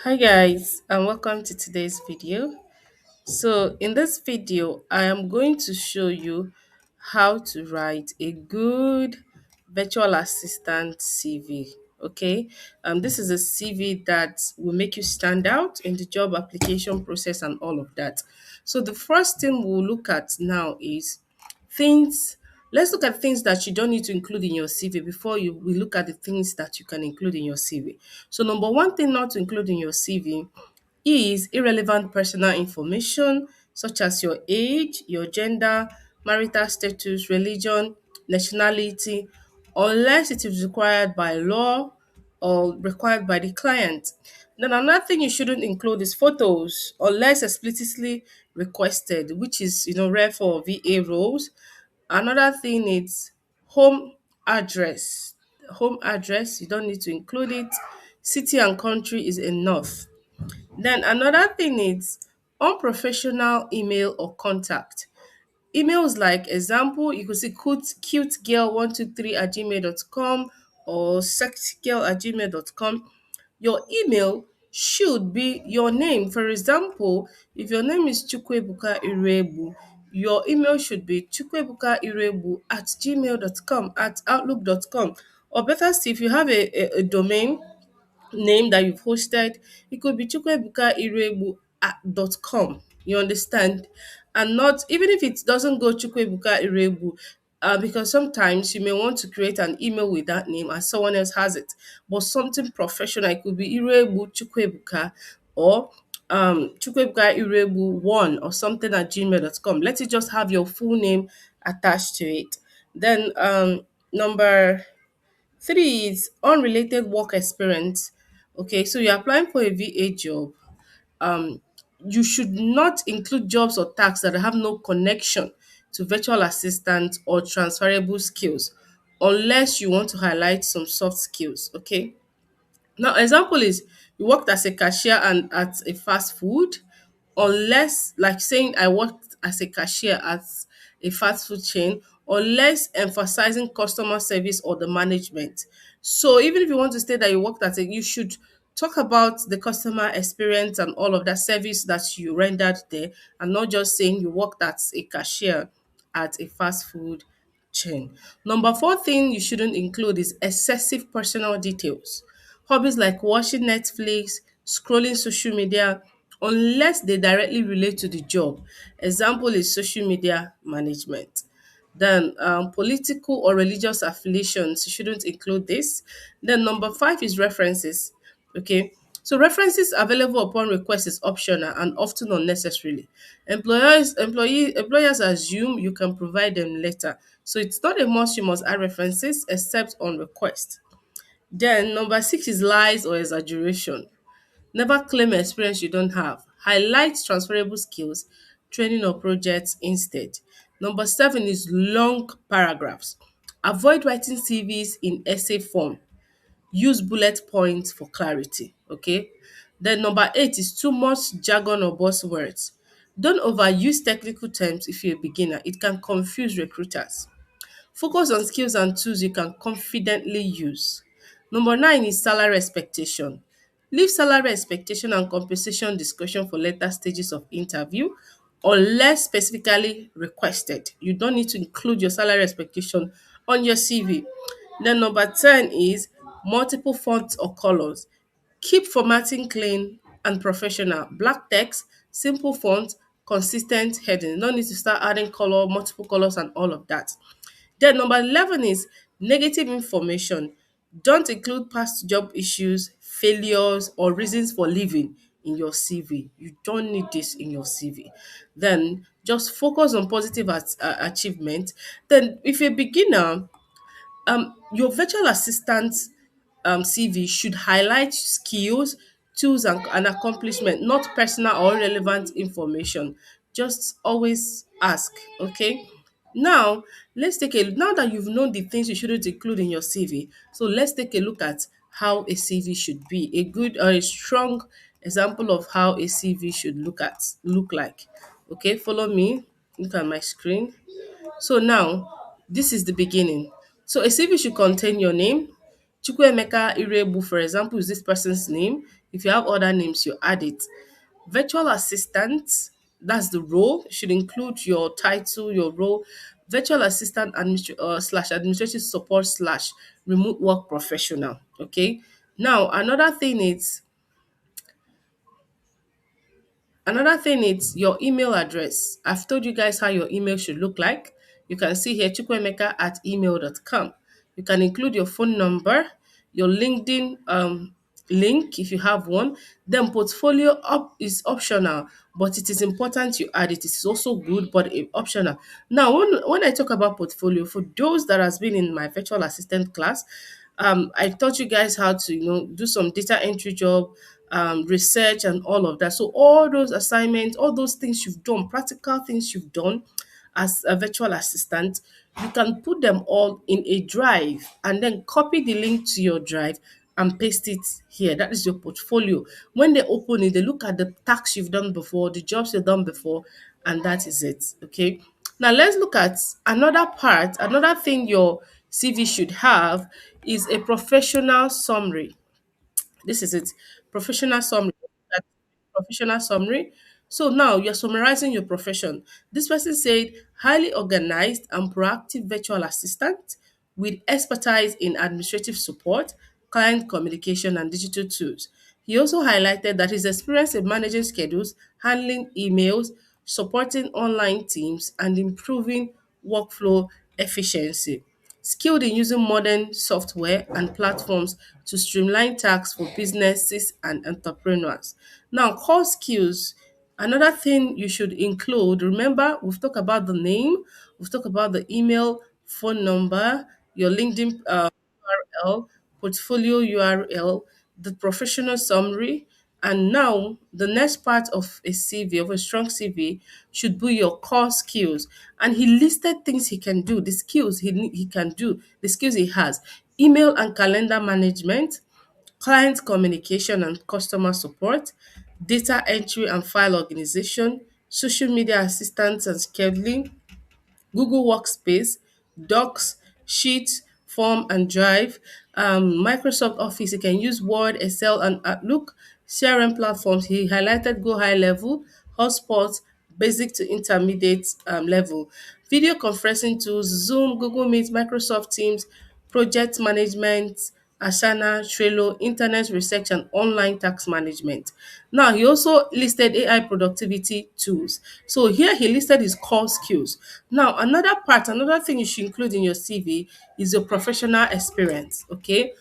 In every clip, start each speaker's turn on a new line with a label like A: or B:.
A: Hi guys and welcome to today's video. So in this video I am going to show you how to write a good virtual assistant CV. Okay, this is a CV that will make you stand out in the job application process and all of that. So the first thing we'll look at now is things. Let's look at things that you don't need to include in your CV before we look at the things that you can include in your CV. So number one thing not to include in your CV is irrelevant personal information such as your age, your gender, marital status, religion, nationality, unless it is required by law or required by the client. Then another thing you shouldn't include is photos unless explicitly requested, which is rare for VA roles. Another thing is home address. Home address, you don't need to include it. City and country is enough. Then another thing is unprofessional email or contact. Emails like example, you could see cutegirl123 at gmail.com or sexygirl at gmail.com. Your email should be your name. For example, if your name is Chukwebuka Irebu, your email should be chukwebuka at gmail.com, at outlook.com. Or better still, if you have a domain name that you've hosted, it could be chukwebukairegbu.com. You understand? And not, even if it doesn't go Chukwebukairegbu, because sometimes you may want to create an email with that name and someone else has it. But something professional, it could be Iregbu Chukwebuka or Chukwebuka Iregbu 1 or something at gmail.com. Let it just have your full name attached to it. Then number three is unrelated work experience. Okay, so you're applying for a VA job. Um, you should not include jobs or tasks that have no connection to virtual assistant or transferable skills unless you want to highlight some soft skills. Okay. Now, example is you worked as a cashier and at a fast food, unless like saying I worked as a cashier at a fast food chain, unless emphasizing customer service or the management. So even if you want to state that you worked at a, you should talk about the customer experience and all of that service that you rendered there, and not just saying you worked as a cashier at a fast food chain. Number four thing you shouldn't include is excessive personal details. Hobbies like watching Netflix, scrolling social media, unless they directly relate to the job. Example is social media management. Then political or religious affiliations, you shouldn't include this. Then number five is references. Okay. So references available upon request is optional and often unnecessarily. Employers assume you can provide them later. So it's not a must you must add references except on request. Then number six is lies or exaggeration. Never claim experience you don't have. Highlight transferable skills, training or projects instead. Number seven is long paragraphs. Avoid writing CVs in essay form. Use bullet points for clarity. Okay. Then number eight is too much jargon or buzzwords. Don't overuse technical terms if you're a beginner. It can confuse recruiters. Focus on skills and tools you can confidently use. Number nine is salary expectation. Leave salary expectation and compensation discussion for later stages of interview unless specifically requested. You don't need to include your salary expectation on your CV. Then number 10 is multiple fonts or colors. Keep formatting clean and professional. Black text, simple font, consistent heading. No need to start adding color, multiple colors, and all of that. Then number 11 is negative information. Don't include past job issues, failures, or reasons for leaving in your CV. You don't need this in your CV. Then just focus on positive achievement. Then if you're a beginner, your virtual assistant CV should highlight skills, tools, and accomplishment, not personal or relevant information. Just always ask, okay? Now, now that you've known the things you shouldn't include in your CV, so let's take a look at how a CV should be. A good or a strong example of how a CV should look like. Okay, follow me. Look at my screen. So now, this is the beginning. So a CV should contain your name, Chukwuemeka Irebu, for example, is this person's name. If you have other names, you add it. Virtual assistant, that's the role, should include your title, your role. Virtual assistant slash administrative support slash remote work professional. Okay. Now, another thing is your email address. I've told you guys how your email should look like. You can see here chukwemeka@email.com. You can include your phone number, your LinkedIn link if you have one. Then portfolio up is optional, but it is important you add it. It is also good, but optional. Now, when I talk about portfolio, for those that has been in my virtual assistant class, I taught you guys how to do some data entry job, research and all of that. So all those assignments, all those things you've done, practical things you've done as a virtual assistant, you can put them all in a drive and then copy the link to your drive and paste it here. That is your portfolio. When they open it, they look at the tasks you've done before, the jobs you've done before, and that is it. Okay. Now let's look at another part. Another thing your CV should have is a professional summary. This is it. Professional summary. That professional summary. So now you're summarizing your profession. This person said highly organized and proactive virtual assistant with expertise in administrative support, client communication, and digital tools. He also highlighted that his experience in managing schedules, handling emails, supporting online teams, and improving workflow efficiency. Skilled in using modern software and platforms to streamline tasks for businesses and entrepreneurs. Now, core skills. Another thing you should include, remember, we've talked about the name, we've talked about the email, phone number, your LinkedIn URL, portfolio URL, the professional summary, and now the next part of a CV, of a strong CV, should be your core skills. And he listed things he can do, the skills he can do, the skills he has: email and calendar management, client communication and customer support, data entry and file organization, social media assistance and scheduling, Google Workspace, Docs, Sheets, Form and Drive, Microsoft Office. You can use Word, Excel, and Outlook. CRM platforms, he highlighted Go High Level, Hotspot, Basic to Intermediate level. Video conferencing tools, Zoom, Google Meet, Microsoft Teams, project management, Asana, Trello, internet research, and online tax management. Now, he also listed AI productivity tools. So here he listed his core skills. Now, another thing you should include in your CV is your professional experience. Okay.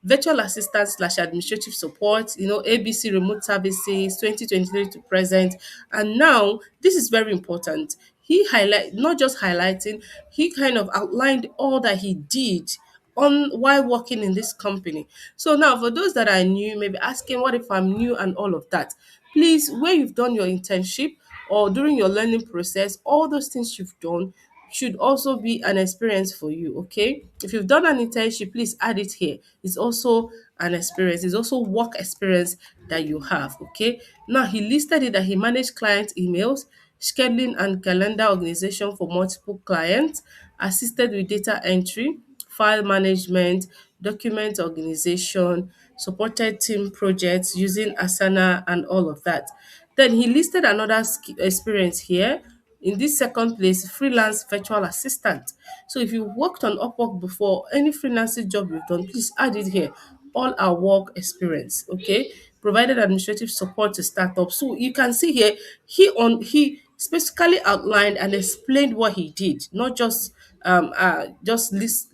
A: Virtual assistant slash administrative support, ABC remote services, 2023 to present. And now, this is very important. Not just highlighting, he kind of outlined all that he did on while working in this company. So now for those that are new, maybe asking what if I'm new and all of that, please, where you've done your internship or during your learning process, all those things you've done should also be an experience for you. Okay, if you've done an internship, please add it here. It's also an experience, it's also work experience that you have. Okay, now he listed it that he managed client emails, scheduling and calendar organization for multiple clients, assisted with data entry, file management, document organization, supported team projects using Asana and all of that. Then he listed another experience here. In this second place, freelance virtual assistant. So if you worked on Upwork before, any freelancing job you've done, please add it here. All our work experience, okay? Provided administrative support to startups. So you can see here, he specifically outlined and explained what he did, not just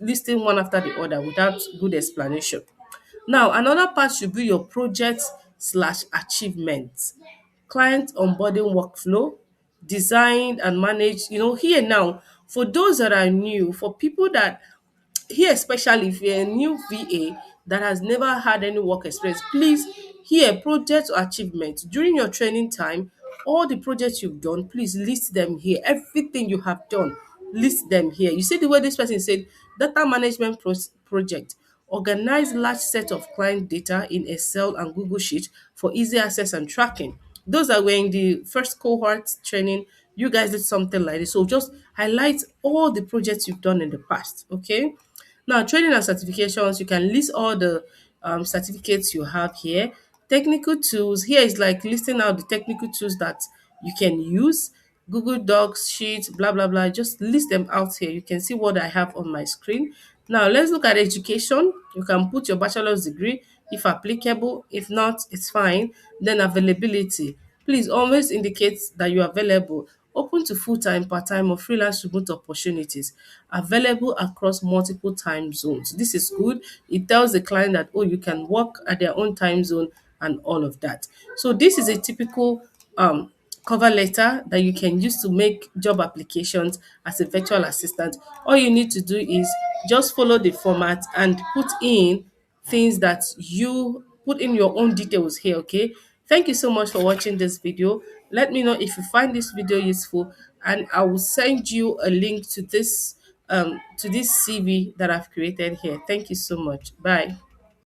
A: listing one after the other without good explanation. Now, another part should be your project slash achievement, client onboarding workflow, designed and managed. Here now, for those that are new, for people that here, especially if you're a new VA that has never had any work experience, please, here, project or achievement during your training time, all the projects you've done, please list them here. Everything you have done, list them here. You see the way this person said, data management project. Organize large set of client data in Excel and Google Sheet for easy access and tracking. Those that were in the first cohort training, you guys did something like this. So just highlight all the projects you've done in the past. Okay. Now, training and certifications, you can list all the certificates you have here. Technical tools, here is like listing out the technical tools that you can use. Google Docs, Sheets, blah, blah, blah. Just list them out here. You can see what I have on my screen. Now, let's look at education. You can put your bachelor's degree if applicable. If not, it's fine. Then availability. Please always indicate that you are available, open to full-time, part-time, or freelance remote opportunities, available across multiple time zones. This is good. It tells the client that, oh, you can work at their own time zone and all of that. So this is a typical cover letter that you can use to make job applications as a virtual assistant. All you need to do is just follow the format and put in things that you put in your own details here. Okay, thank you so much for watching this video. Let me know if you find this video useful, and I will send you a link to this CV that I've created here. Thank you so much. Bye.